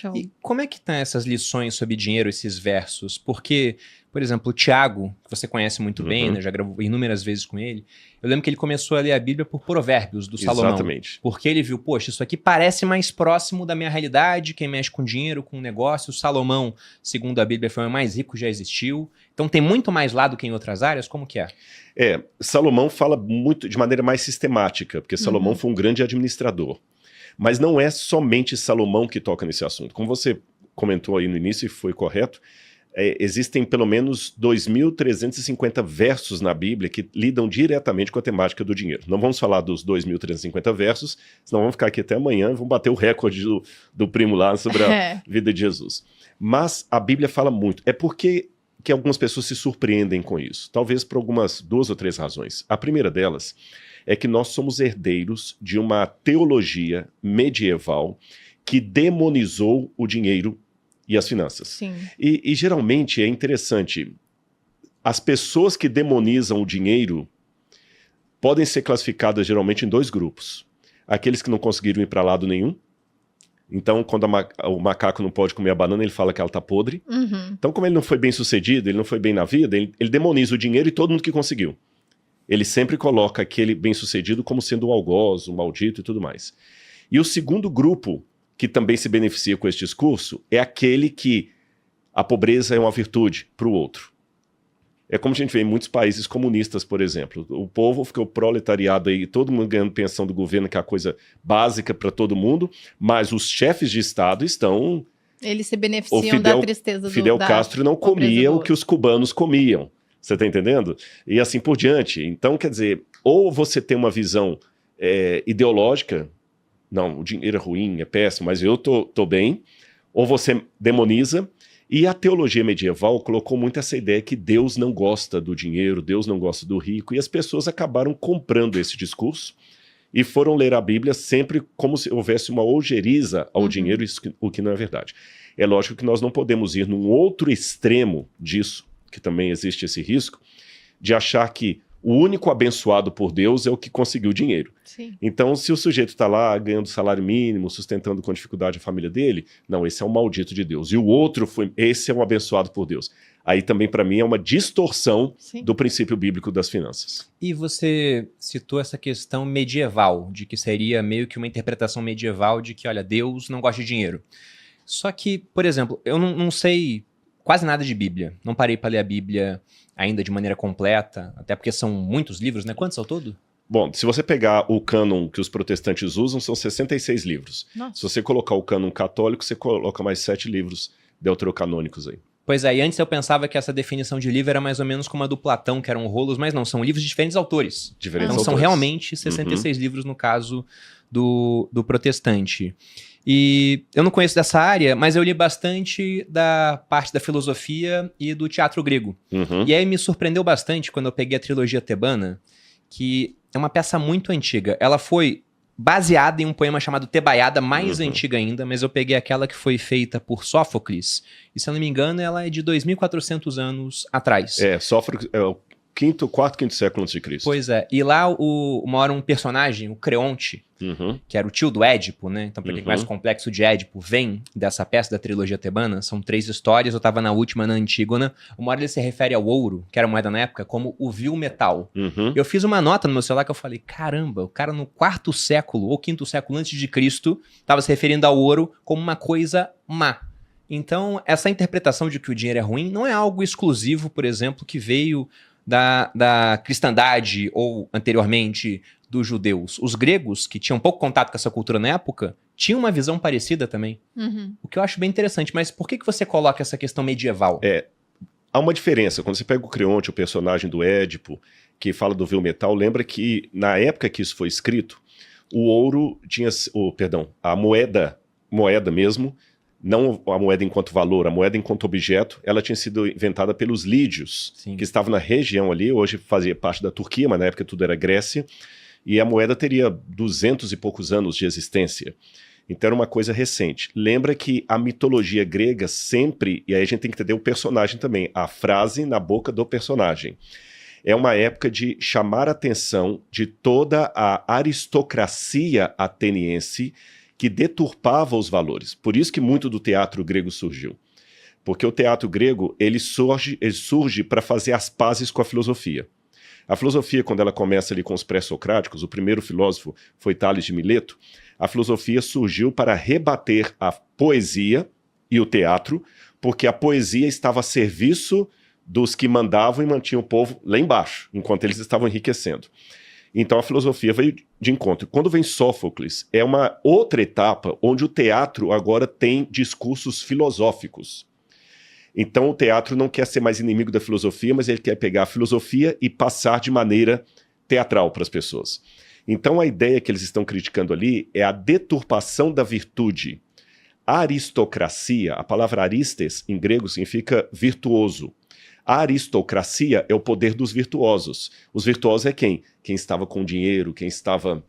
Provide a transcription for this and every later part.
Show. E como é que estão essas lições sobre dinheiro, esses versos? Porque, por exemplo, o Tiago, que você conhece muito bem, né? Já gravou inúmeras vezes com ele. Eu lembro que ele começou a ler a Bíblia por Provérbios, do Salomão. Exatamente. Porque ele viu, poxa, isso aqui parece mais próximo da minha realidade, quem mexe com dinheiro, com negócio. Salomão, segundo a Bíblia, foi o mais rico que já existiu. Então tem muito mais lá do que em outras áreas? Como que é? Salomão fala muito de maneira mais sistemática, porque Salomão foi um grande administrador. Mas não é somente Salomão que toca nesse assunto. Como você comentou aí no início e foi correto, existem pelo menos 2.350 versos na Bíblia que lidam diretamente com a temática do dinheiro. Não vamos falar dos 2.350 versos, senão vamos ficar aqui até amanhã e vamos bater o recorde do primo lá sobre a vida de Jesus. Mas a Bíblia fala muito. É porque que algumas pessoas se surpreendem com isso. Talvez por algumas 2 ou 3 razões. A primeira delas é que nós somos herdeiros de uma teologia medieval que demonizou o dinheiro e as finanças. Sim. E geralmente é interessante, as pessoas que demonizam o dinheiro podem ser classificadas geralmente em 2 grupos. Aqueles que não conseguiram ir para lado nenhum. Então, quando o macaco não pode comer a banana, ele fala que ela está podre. Então, como ele não foi bem sucedido, ele não foi bem na vida, ele demoniza o dinheiro e todo mundo que conseguiu. Ele sempre coloca aquele bem-sucedido como sendo o algoz, o maldito e tudo mais. E o segundo grupo, que também se beneficia com esse discurso, é aquele que a pobreza é uma virtude para o outro. É como a gente vê em muitos países comunistas, por exemplo. O povo fica o proletariado aí, todo mundo ganhando pensão do governo, que é a coisa básica para todo mundo, mas os chefes de Estado estão... Eles se beneficiam da tristeza do Fidel Castro não comia o que os cubanos comiam. Você está entendendo? E assim por diante. Então, quer dizer, ou você tem uma visão ideológica, não, o dinheiro é ruim, é péssimo, mas eu tô bem, ou você demoniza, e a teologia medieval colocou muito essa ideia que Deus não gosta do dinheiro, Deus não gosta do rico, e as pessoas acabaram comprando esse discurso e foram ler a Bíblia sempre como se houvesse uma ojeriza ao dinheiro, o que não é verdade. É lógico que nós não podemos ir num outro extremo disso, que também existe esse risco, de achar que o único abençoado por Deus é o que conseguiu dinheiro. Sim. Então, se o sujeito está lá ganhando salário mínimo, sustentando com dificuldade a família dele, não, esse é um maldito de Deus. E o outro, esse é um abençoado por Deus. Aí também, para mim, é uma distorção do princípio bíblico das finanças. E você citou essa questão medieval, de que seria meio que uma interpretação medieval de que, olha, Deus não gosta de dinheiro. Só que, por exemplo, eu não sei quase nada de Bíblia. Não parei para ler a Bíblia ainda de maneira completa, até porque são muitos livros, né? Quantos ao todo? Bom, se você pegar o cânon que os protestantes usam, são 66 livros. Nossa. Se você colocar o cânon católico, você coloca mais 7 livros deuterocanônicos aí. Pois é, e antes eu pensava que essa definição de livro era mais ou menos como a do Platão, que eram rolos, mas não, são livros de diferentes autores. Então são realmente 66 livros no caso do protestante. E eu não conheço dessa área, mas eu li bastante da parte da filosofia e do teatro grego. E aí me surpreendeu bastante quando eu peguei a trilogia tebana, que é uma peça muito antiga. Ela foi baseada em um poema chamado Tebaiada, mais antiga ainda, mas eu peguei aquela que foi feita por Sófocles, e se eu não me engano ela é de 2.400 anos atrás. Sófocles é o quarto, quinto século antes de Cristo. Pois é, e lá mora um personagem, o Creonte, que era o tio do Édipo, né? Então, para quem conhece o complexo de Édipo, vem dessa peça da trilogia tebana. São 3 histórias, eu tava na última, na Antígona. Uma hora ele se refere ao ouro, que era moeda na época, como o vil metal. Eu fiz uma nota no meu celular que eu falei, caramba, o cara no 4º século ou 5º século antes de Cristo tava se referindo ao ouro como uma coisa má. Então, essa interpretação de que o dinheiro é ruim não é algo exclusivo, por exemplo, que veio da cristandade ou, anteriormente, dos judeus. Os gregos, que tinham pouco contato com essa cultura na época, tinham uma visão parecida também. O que eu acho bem interessante. Mas por que você coloca essa questão medieval? Há uma diferença. Quando você pega o Creonte, o personagem do Édipo, que fala do vil metal, lembra que, na época que isso foi escrito, o ouro tinha... a moeda mesmo, não a moeda enquanto valor, a moeda enquanto objeto, ela tinha sido inventada pelos lídios, que estavam na região ali, hoje fazia parte da Turquia, mas na época tudo era Grécia, e a moeda teria 200 e poucos anos de existência. Então era uma coisa recente. Lembra que a mitologia grega sempre, e aí a gente tem que entender o personagem também, a frase na boca do personagem. É uma época de chamar a atenção de toda a aristocracia ateniense, que deturpava os valores. Por isso que muito do teatro grego surgiu. Porque o teatro grego ele surge para fazer as pazes com a filosofia. A filosofia, quando ela começa ali com os pré-socráticos, o primeiro filósofo foi Tales de Mileto, a filosofia surgiu para rebater a poesia e o teatro, porque a poesia estava a serviço dos que mandavam e mantinham o povo lá embaixo, enquanto eles estavam enriquecendo. Então a filosofia veio de encontro. Quando vem Sófocles, é uma outra etapa onde o teatro agora tem discursos filosóficos. Então o teatro não quer ser mais inimigo da filosofia, mas ele quer pegar a filosofia e passar de maneira teatral para as pessoas. Então a ideia que eles estão criticando ali é a deturpação da virtude. A aristocracia, a palavra aristes em grego significa virtuoso. A aristocracia é o poder dos virtuosos. Os virtuosos é quem? Quem estava com dinheiro, quem estava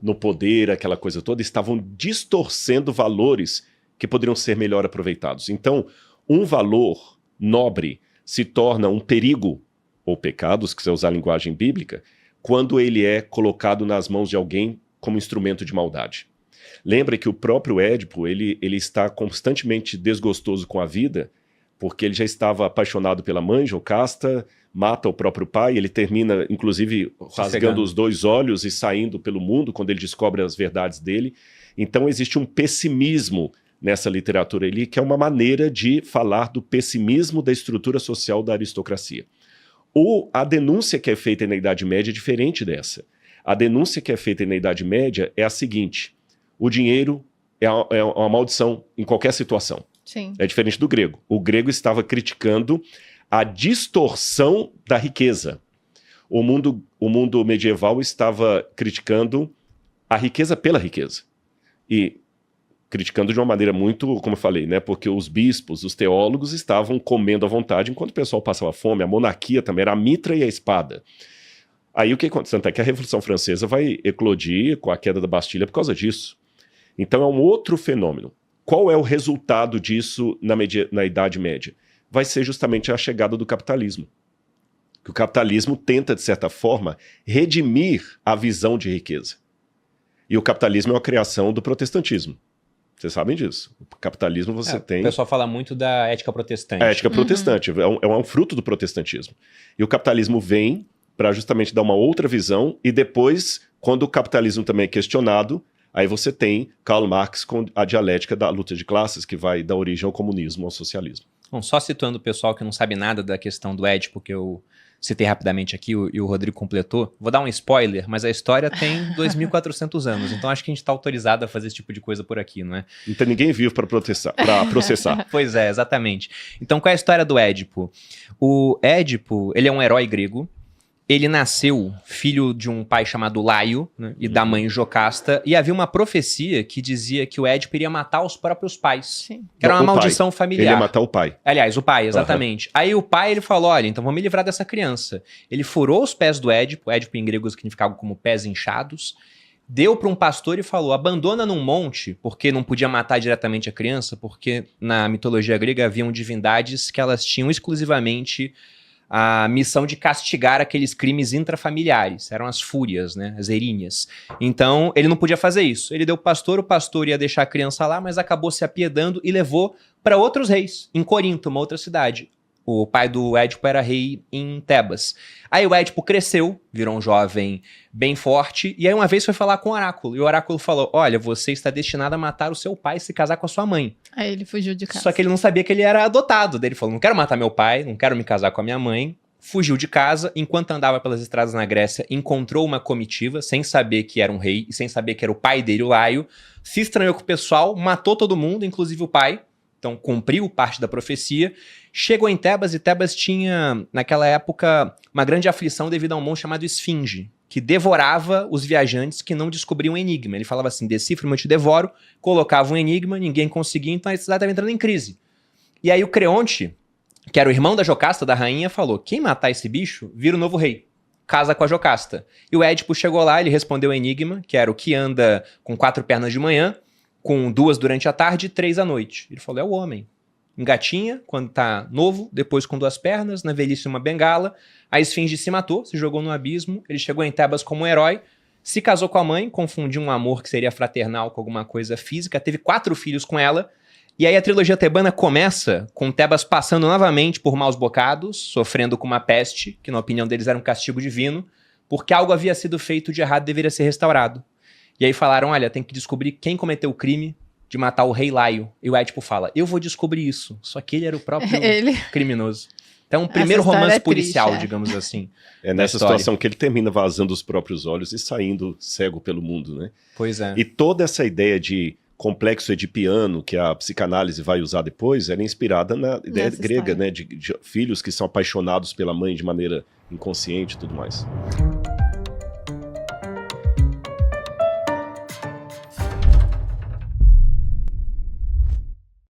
no poder, aquela coisa toda, estavam distorcendo valores que poderiam ser melhor aproveitados. Então, um valor nobre se torna um perigo, ou pecado, se quiser usar a linguagem bíblica, quando ele é colocado nas mãos de alguém como instrumento de maldade. Lembra que o próprio Édipo, ele está constantemente desgostoso com a vida, porque ele já estava apaixonado pela mãe, Jocasta, mata o próprio pai, ele termina, inclusive, rasgando os 2 olhos e saindo pelo mundo quando ele descobre as verdades dele. Então existe um pessimismo nessa literatura ali, que é uma maneira de falar do pessimismo da estrutura social da aristocracia. A denúncia que é feita na Idade Média é diferente dessa. A denúncia que é feita na Idade Média é a seguinte: o dinheiro é uma maldição em qualquer situação. Sim. É diferente do grego. O grego estava criticando a distorção da riqueza. O mundo medieval estava criticando a riqueza pela riqueza. E criticando de uma maneira muito, como eu falei, né? Porque os bispos, os teólogos estavam comendo à vontade enquanto o pessoal passava fome. A monarquia também era a mitra e a espada. Aí o que acontece? Tanto é que a Revolução Francesa vai eclodir com a queda da Bastilha por causa disso. Então é um outro fenômeno. Qual é o resultado disso na Idade Média? Vai ser justamente a chegada do capitalismo. Que o capitalismo tenta, de certa forma, redimir a visão de riqueza. E o capitalismo é uma criação do protestantismo. Vocês sabem disso. O capitalismo você tem... O pessoal fala muito da ética protestante. A ética protestante, é um fruto do protestantismo. E o capitalismo vem para justamente dar uma outra visão, e depois, quando o capitalismo também é questionado, aí você tem Karl Marx com a dialética da luta de classes, que vai dar origem ao comunismo, ao socialismo. Bom, só situando o pessoal que não sabe nada da questão do Édipo, que eu citei rapidamente aqui e o Rodrigo completou, vou dar um spoiler, mas a história tem 2.400 anos, então acho que a gente está autorizado a fazer esse tipo de coisa por aqui, não é? Não tem ninguém vivo para processar. Pois é, exatamente. Então qual é a história do Édipo? O Édipo, ele é um herói grego. Ele nasceu filho de um pai chamado Laio, né, e da mãe Jocasta, e havia uma profecia que dizia que o Édipo iria matar os próprios pais. Sim. Que era uma maldição familiar. Ele ia matar o pai. Aliás, o pai, exatamente. Aí o pai, ele falou, olha, então vamos me livrar dessa criança. Ele furou os pés do Édipo em grego significa algo como pés inchados, deu para um pastor e falou, abandona num monte, porque não podia matar diretamente a criança, porque na mitologia grega haviam divindades que elas tinham exclusivamente a missão de castigar aqueles crimes intrafamiliares, eram as fúrias, né, as erinhas. Então, ele não podia fazer isso. Ele deu o pastor ia deixar a criança lá, mas acabou se apiedando e levou para outros reis, em Corinto, uma outra cidade. O pai do Édipo era rei em Tebas. Aí o Édipo cresceu, virou um jovem bem forte, e aí uma vez foi falar com o oráculo, e o oráculo falou, olha, você está destinado a matar o seu pai e se casar com a sua mãe. Aí ele fugiu de casa. Só que ele não sabia que ele era adotado. Daí ele falou, não quero matar meu pai, não quero me casar com a minha mãe. Fugiu de casa, enquanto andava pelas estradas na Grécia, encontrou uma comitiva, sem saber que era um rei, e sem saber que era o pai dele, o Laio, se estranhou com o pessoal, matou todo mundo, inclusive o pai. Então cumpriu parte da profecia, chegou em Tebas e Tebas tinha, naquela época, uma grande aflição devido a um monstro chamado Esfinge, que devorava os viajantes que não descobriam o enigma. Ele falava assim, decifra-me, eu te devoro, colocava um enigma, ninguém conseguia, então a cidade estava entrando em crise. E aí o Creonte, que era o irmão da Jocasta, da rainha, falou, quem matar esse bicho, vira o novo rei, casa com a Jocasta. E o Édipo chegou lá, ele respondeu o enigma, que era o que anda com 4 pernas de manhã, com 2 durante a tarde e 3 à noite. Ele falou, é o homem. Engatinha, quando tá novo, depois com 2 pernas, na velhice uma bengala. A Esfinge se matou, se jogou no abismo. Ele chegou em Tebas como um herói, Se casou com a mãe, confundiu um amor que seria fraternal com alguma coisa física, teve 4 filhos com ela. E aí a trilogia tebana começa com Tebas passando novamente por maus bocados, sofrendo com uma peste, que na opinião deles era um castigo divino, porque algo havia sido feito de errado e deveria ser restaurado. E aí falaram, olha, tem que descobrir quem cometeu o crime de matar o rei Laio. E o Édipo fala, eu vou descobrir isso. Só que ele era o próprio criminoso. Então, o primeiro romance policial, digamos assim. É nessa situação que ele termina vazando os próprios olhos e saindo cego pelo mundo, né? Pois é. E toda essa ideia de complexo edipiano que a psicanálise vai usar depois, ela é inspirada na ideia grega, né? De filhos que são apaixonados pela mãe de maneira inconsciente e tudo mais.